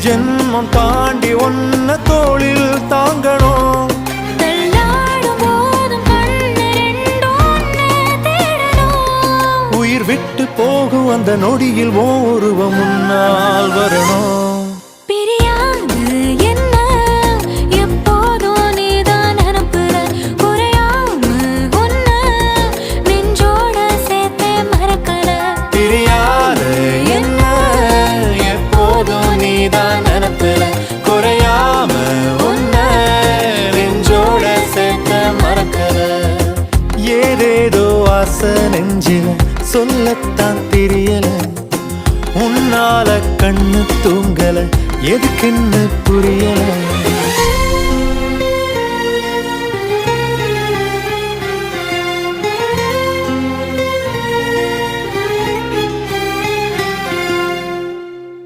ஜென்மம் தாண்டி ஒன்ன தோளில் தாங்கணும். உயிர் விட்டு போகும் அந்த நொடியில் ஓருவம் முன்னால் வரணும். ஏதேதோ ஆசை நெஞ்சில சொல்லத்தான் தெரியல, உன்னால கண்ணு தூங்கல, எதுக்குன்னு புரியல.